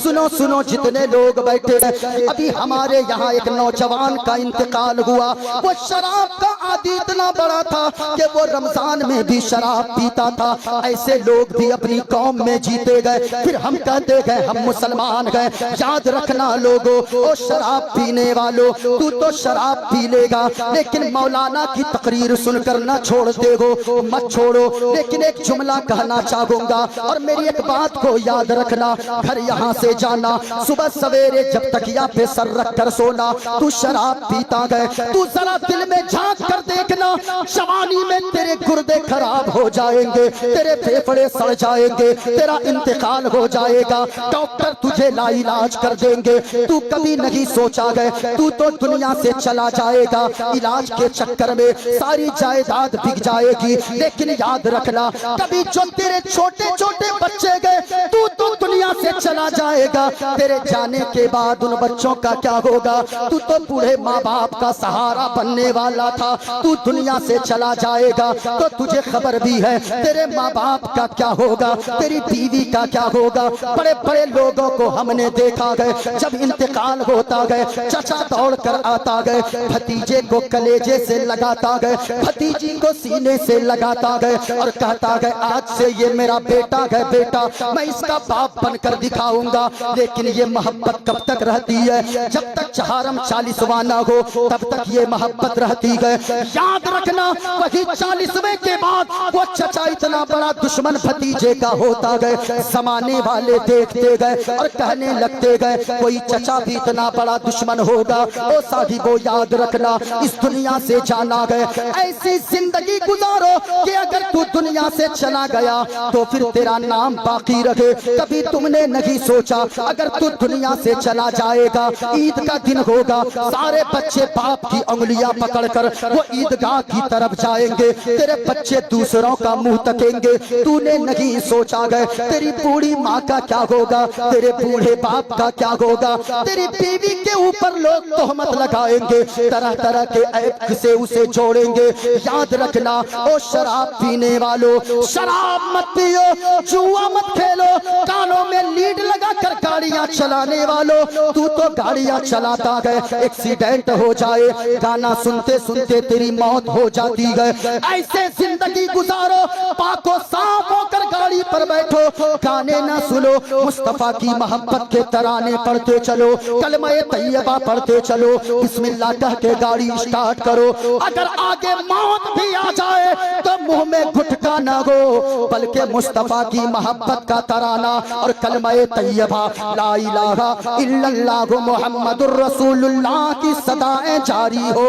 سنو سنو جتنے لوگ بیٹھے ہیں، ابھی ہمارے یہاں ایک نوجوان کا انتقال ہوا، وہ شراب کا عادی اتنا بڑا تھا کہ وہ رمضان میں بھی شراب پیتا تھا۔ ایسے لوگ بھی اپنی قوم میں جیتے گئے، پھر ہم کہتے گئے ہم مسلمان گئے۔ یاد رکھنا لوگو، او شراب پینے والو، تو تو شراب پی لے گا لیکن مولانا کی تقریر سن کر نہ چھوڑ دے گو، مت چھوڑو۔ لیکن ایک جملہ کہنا چاہوں گا، اور میری ایک بات کو یاد رکھنا، گھر یہاں سے جانا، صبح سویرے جب تکیا پہ سر رکھ کر سونا، تو شراب پیتا گئے، تو ذرا دل میں جھانک کر دیکھنا، جوانی میں تیرے گردے خراب ہو جائیں گے، تیرے پھیپھڑے سڑ جائیں گے، تیرا انتقال ہو جائے گا، ڈاکٹر تجھے لا علاج کر دیں گے۔ تو کبھی نہیں سوچا گئے تو دنیا سے چلا جائے گا، علاج کے چکر میں ساری جائیداد بک جائے گی، لیکن یاد رکھنا کبھی جو تیرے چھوٹے چھوٹے بچے گئے تو دنیا سے چلا جائے گا، تیرے جانے کے بعد ان بچوں کا کیا ہوگا؟ تو بوڑھے ماں باپ کا سہارا بننے والا تھا، تو دنیا سے چلا جائے گا تو تجھے خبر بھی ہے تیرے ماں باپ کا کیا ہوگا، تیری بیوی کا کیا ہوگا۔ بڑے بڑے لوگوں کو ہم نے دیکھا گئے، جب انتقال ہوتا گئے چچا دوڑ کر آتا گئے، بھتیجے کو کلیجے سے لگاتا گئے، بھتیجی کو سینے سے لگاتا گئے اور کہتا گئے آج سے یہ میرا بیٹا ہے، بیٹا میں اس کا باپ بن کر دکھاؤں گا۔ لیکن یہ محبت کب تک رہتی ہے؟ جب تک چہارم 40واں نہ ہو تب تک یہ محبت رہتی ہے۔ یاد رکھنا وہی 40ویں کے بعد وہ چچا اتنا بڑا دشمن بھتیجے کا ہوتا گئے، زمانے والے دیکھتے گئے اور کہنے لگتے گئے کوئی چچا بھی اتنا بڑا دشمن ہوگا۔ او صاحبو یاد رکھنا اس دنیا سے جانا گئے، ایسی زندگی گزارو کہ اگر تو دنیا سے چلا گیا تو پھر تیرا نام باقی رہے۔ کبھی تم نے نہیں سوچا اگر تو دنیا سے چلا جائے گا، عید کا دن ہوگا، سارے بچے باپ کی انگلیاں پکڑ کر وہ عیدگاہ کی طرف جائیں گے، تیرے بچے دوسروں کا منہ تکیں گے، تو نے نہیں سوچا گئے تیری بوڑھی ماں کا کیا ہوگا، تیرے بوڑھے باپ کا کیا ہوگا، تیری بیوی کے اوپر لوگ تہمت لگائیں گے، طرح طرح کے عیب سے اسے جوڑیں گے۔ یاد رکھنا او شراب پینے والو، شراب مت پیو، جوا مت کھیلو، کانوں میں لیڈ لگا کر گاڑیاں چلانے والو، تو گاڑیاں چلاتا گئے ایکسیڈنٹ ہو جائے، گانا سنتے سنتے تیری موت ہو جاتی ہے۔ ایسے زندگی گزارو، پاک و صاف ہو کر گاڑی پر بیٹھو، گانے نہ سنو، مصطفیٰ کی محبت کے ترانے پڑھتے چلو، کلمہ طیبہ پڑھتے چلو، بسم اللہ کہہ کے گاڑی اسٹارٹ کرو۔ اگر آگے موت بھی آ جائے تو منہ میں گھٹکا نہ ہو، بلکہ مصطفیٰ کی محبت کا ترانہ اور کلمہ طیبہ لا الہ الا اللہ محمد الرسول اللہ کی صدائیں جاری ہو۔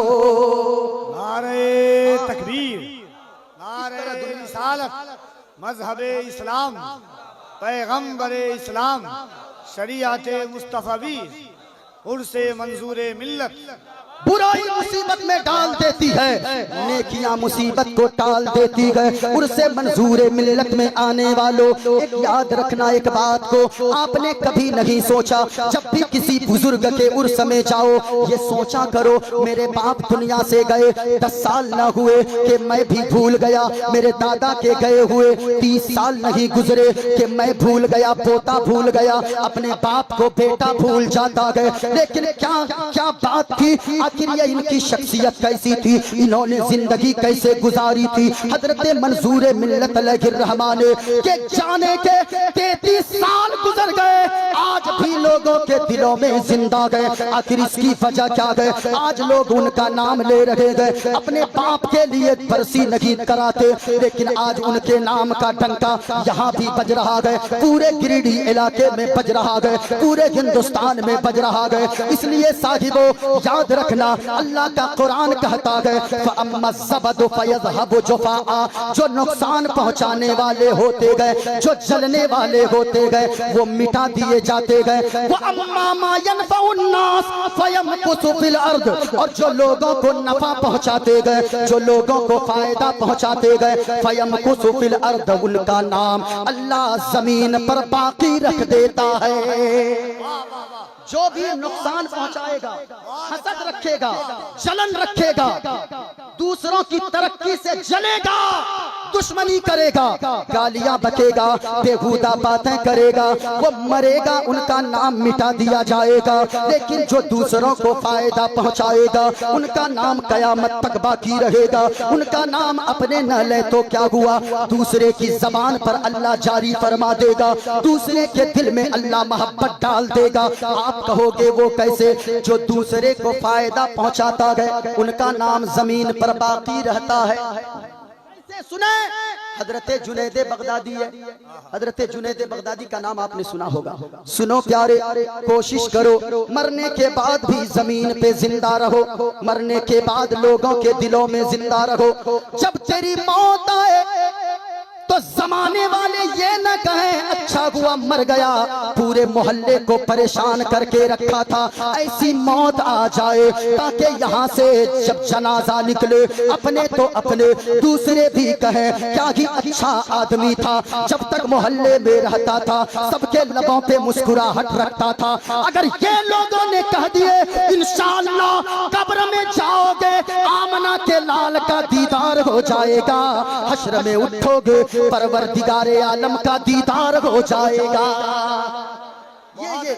نعرہ تکبیر، نعرہ رسالت، مذہب اسلام، پیغمبر اسلام، شریعت مصطفی، عرس منظور ملت۔ برائی مصیبت میں ڈال دیتی ہے، نیکیاں مصیبت کو ٹال دیتی ہے۔ عرس منظور ملت میں آنے والوں ایک یاد رکھنا ایک بات کو، آپ نے کبھی نہیں سوچا جب بھی کسی بزرگ کے عرس میں جاؤ یہ سوچا کرو میرے باپ دنیا سے گئے 10 سال نہ ہوئے کہ میں بھی بھول گیا، میرے دادا کے گئے ہوئے 30 سال نہیں گزرے کہ میں بھول گیا، پوتا بھول گیا، اپنے باپ کو بیٹا بھول جاتا گئے۔ لیکن کیا بات تھی، آخر یہ ان کی شخصیت کیسی تھی، انہوں نے زندگی کیسے گزاری تھی۔ حضرت منظور ملت علیہ الرحمٰن کے جانے کے 33 سال گزر گئے، آج بھی لوگوں کے دلوں میں زندہ گئے۔ آخر اس کی وجہ کیا گئے؟ آج لوگ ان کا نام لے رہے گئے، اپنے باپ کے لیے برسی نہیں کراتے، لیکن آج ان کے نام کا ڈنکا یہاں بھی بج رہا گئے، پورے گریڈی علاقے میں بج رہا گئے، پورے ہندوستان میں بج رہا گئے۔ اس لیے صاحبو یاد رکھنا اللہ کا قرآن کہتا ہے فَأَمَّا الزَّبَدُ فَيَذْهَبُ جُفَاءً، جو نقصان پہنچانے والے ہوتے گئے، جو جلنے والے ہوتے گئے وہ مٹا دیے جاتے گئے۔ وَأَمَّا مَا يَنْفَعُ النَّاسَ فَيَمْكُثُ فِي الْأَرْضِ، اور جو لوگوں کو نفع پہنچاتے گئے، جو لوگوں کو فائدہ پہنچاتے گئے، فَيَمْكُثُ فِي الْأَرْضِ، ان کا نام اللہ زمین پر باقی رکھ دیتا ہے۔ جو بھی نقصان پہنچائے گا، حسد رکھے گا، جلن رکھے گا، دوسروں کی ترقی سے جلے گا، دشمنی کرے گا، گالیاں بکے گا، بےہودہ باتیں کرے گا، وہ مرے گا، ان کا نام مٹا دیا جائے گا۔ لیکن جو دوسروں کو فائدہ پہنچائے گا ان کا نام قیامت تک باقی رہے گا۔ ان کا نام اپنے نہ لے تو کیا ہوا، دوسرے کی زبان پر اللہ جاری فرما دے گا، دوسرے کے دل میں اللہ محبت ڈال دے گا۔ آپ کہو گے وہ کیسے؟ جو دوسرے کو فائدہ پہنچاتا ہے ان کا نام زمین پر باقی رہتا ہے۔ سنیں، حضرت جنید بغدادی ہے، حضرت جنید بغدادی کا نام آپ نے سنا ہوگا۔ سنو پیارے، کوشش کرو مرنے کے بعد بھی زمین پہ زندہ رہو، مرنے کے بعد لوگوں کے دلوں میں زندہ رہو۔ جب تیری موت آئے تو زمانے والے یہ نہ کہیں اچھا ہوا مر گیا، پورے محلے کو پریشان کر کے رکھا تھا، ایسی موت آ جائے تاکہ یہاں سے جب جنازہ نکلے اپنے تو اپنے، دوسرے بھی کہیں کیا ہی اچھا آدمی تھا، جب تک محلے میں رہتا تھا سب کے لبوں پہ مسکراہٹ رکھتا تھا۔ اگر یہ لوگوں نے کہہ دیے انشاءاللہ قبر میں جاؤ گے آمنہ کے لال کا دیدار ہو جائے گا، حشر میں اٹھو گے پروردگار عالم کا دیدار ہو جائے گا۔ یہ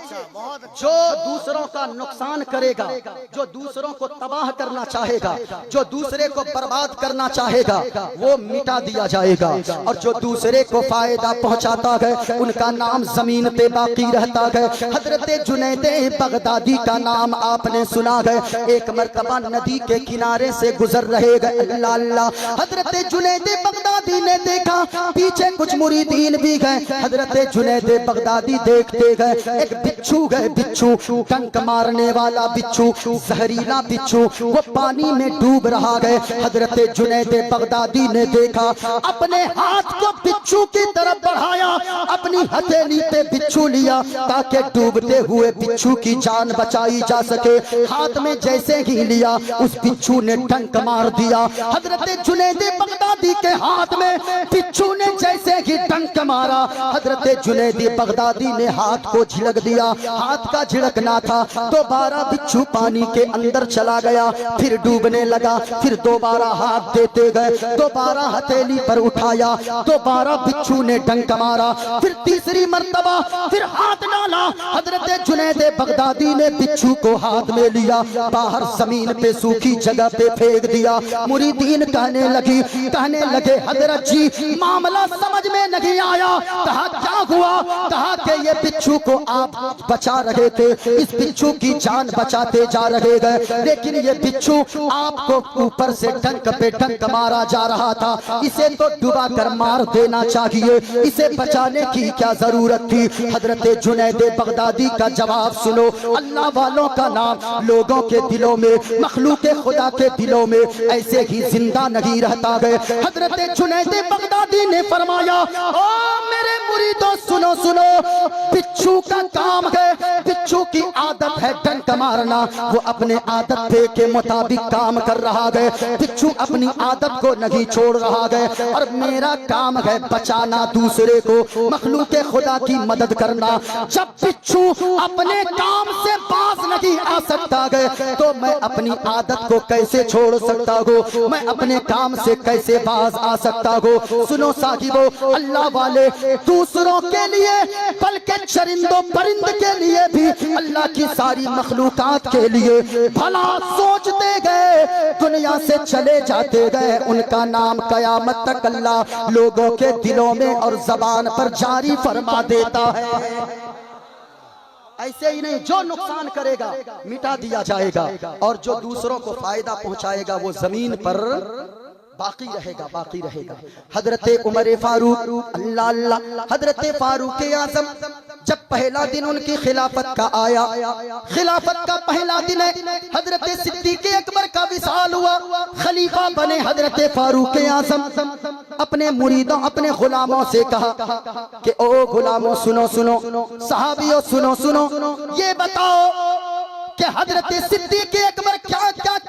جو دوسروں کا نقصان کرے گا، جو دوسروں کو تباہ کرنا چاہے گا، جو دوسرے کو برباد کرنا چاہے گا وہ مٹا دیا جائے گا، اور جو دوسرے کو فائدہ پہنچاتا ہے ان کا نام زمین پہ باقی رہتا ہے۔ حضرت جنید بغدادی کا نام آپ نے سنا ہے، ایک مرتبہ ندی کے کنارے سے گزر رہے گئے، اللہ اللہ، حضرت جنید بغدادی نے دیکھا پیچھے کچھ مریدین بھی گئے، حضرت جنید بغدادی دیکھتے گئے ایک بچھو گئے، بچھو ڈنک مارنے والا بچھو، زہریلا بچھو، وہ پانی میں ڈوب رہا گئے۔ حضرت جنید بغدادی نے دیکھا، اپنے ہاتھ کو بچھو کی طرف بڑھایا، اپنی ہتھیلی پہ بچھو لیا تاکہ ڈوبتے ہوئے بچھو کی جان بچائی جا سکے۔ ہاتھ میں جیسے ہی لیا اس بچھو نے ڈنک مار دیا۔ حضرت جنید بغدادی کے ہاتھ میں بچھو نے جیسے ہی ڈنک مارا، حضرت جنید بغدادی نے ہاتھ کو جھڑک دیا، ہاتھ کا جھڑکنا تھا، دوبارہ بچھو پانی کے اندر چلا گیا، پھر ڈوبنے لگا، پھر دوبارہ ہاتھ دیتے گئے، دوبارہ ہتھیلی پر اٹھایا، دوبارہ بچھو نے ڈنک مارا، پھر تیسری مرتبہ پھر ہاتھ ڈالا، حضرت جنید بغدادی نے بچھو کو ہاتھ میں لیا، باہر زمین پہ سوکھی جگہ پہ پھینک دیا۔ مریدین کہنے لگے حضرت جی معاملہ سمجھ میں نہیں آیا۔ کہا کیا ہوا؟ کہا کہ یہ بچھو کو آپ بچا رہے تھے، اس بچھو کی جان بچاتے جا رہے گئے، لیکن یہ بچھو آپ کو اوپر سے ڈنک پہ ڈنک مارا جا رہا تھا، اسے تو ڈبا کر مار دینا چاہیے، اسے بچانے کی کیا ضرورت تھی؟ حضرت جنید بغدادی کا جواب سنو، اللہ والوں کا نام لوگوں کے دلوں میں، مخلوق خدا کے دلوں میں ایسے ہی زندہ نہیں رہتا ہے۔ حضرت جنید بغدادی نے فرمایا، او میرے مریدوں سنو سنو، بچھو کا کام ہے، بچھو کی عادت ہے ڈنک مارنا، وہ اپنے عادت کے مطابق کام کر رہا ہے، بچھو اپنی عادت کو نہیں چھوڑ رہا ہے، اور میرا کام ہے بچانا دوسرے کو، مخلوق خدا کی مدد کرنا۔ جب بچھو اپنے کام سے باز نہیں آ سکتا ہے تو میں اپنی عادت کو کیسے چھوڑ سکتا ہوں، میں اپنے کام سے کیسے باز آ سکتا ہوں؟ سنو صاحبو، اللہ والے دوسروں کے لیے بلکہ چرندوں پرند کے لیے بھی، اللہ کی ساری مخلوقات کے لیے بھلا سوچتے گئے، دنیا سے چلے جاتے گئے، ان کا نام قیامت تک اللہ لوگوں کے دلوں میں اور زبان پر جاری فرما دیتا ہے۔ ایسے ہی نہیں، جو نقصان کرے گا مٹا دیا جائے گا، اور جو دوسروں کو فائدہ پہنچائے گا وہ زمین پر باقی رہے گا، باقی رہے گا۔ حضرت عمر فاروق، اللہ اللہ، حضرت فاروق اعظم جب پہلا دن ان کی خلافت کا آیا، خلافت کا پہلا دن ہے، حضرت صدیق اکبر کا وصال ہوا، خلیفہ بنے حضرت فاروق اعظم۔ اپنے مریدوں، اپنے غلاموں سے کہا کہ او غلاموں سنو سنو، صحابیوں سنو سنو، یہ بتاؤ کہ حضرت صدیق اکبر کیا کیا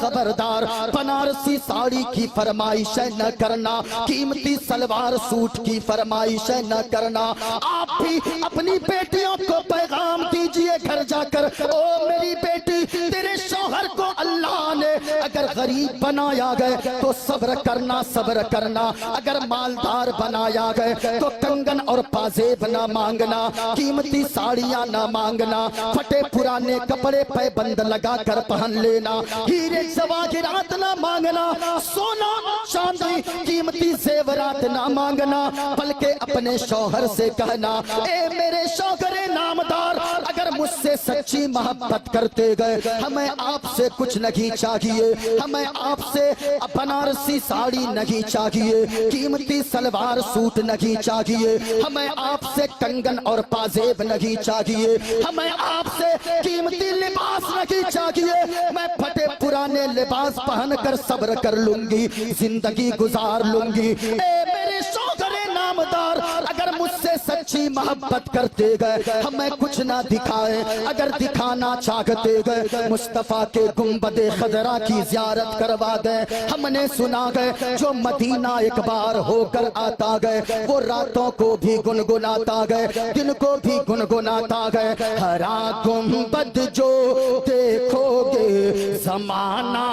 خبردار بنارسی ساڑی کی فرمائش نہ کرنا، قیمتی سلوار سوٹ کی فرمائش نہ کرنا۔ آپ بھی اپنی بیٹیوں کو پیغام دیجئے گھر جا کر، او میری بیٹی تیرے شوہر کو اللہ نے اگر غریب بنایا گئے تو صبر کرنا صبر کرنا، اگر مالدار بنایا گئے تو کنگن اور پازیب نہ مانگنا، قیمتی ساڑیاں نہ مانگنا، پھٹے پرانے کپڑے پہ بند لگا کر پہن لینا، ہیرے جواہرات نہ مانگنا، سونا چاندی قیمتی زیورات نہ مانگنا، بلکہ اپنے شوہر سے کہنا اے میرے شوہر نامدار اگر مجھ سے سچی محبت کرتے گئے ہمیں آپ سے کچھ نہیں چاہیے، ہمیں آپ سے بنارسی ساڑی نہیں چاہیے، قیمتی سلوار سوٹ نہیں چاہیے، ہمیں آپ سے کنگن اور پازیب نہیں چاہیے، ہمیں آپ سے قیمتی لباس نہیں چاہیے، میں پھٹے پرانے لباس پہن کر صبر کر لوں گی، زندگی گزار لوں گی۔ اے میرے شوہر نامدار اگر مجھ سے سچی محبت کرتے گئے ہمیں کچھ نہ دکھائیں، اگر دکھانا چاہتے گئے مصطفیٰ کے گنبد خضرا کی زیارت کروا دیں۔ ہم نے سنا گئے جو مدینہ ایک بار ہو کر آتا گئے وہ راتوں کو بھی گنگناتا گئے، دن کو بھی گنگناتا گئے، ہرا گنبد جو دیکھو گے زمانہ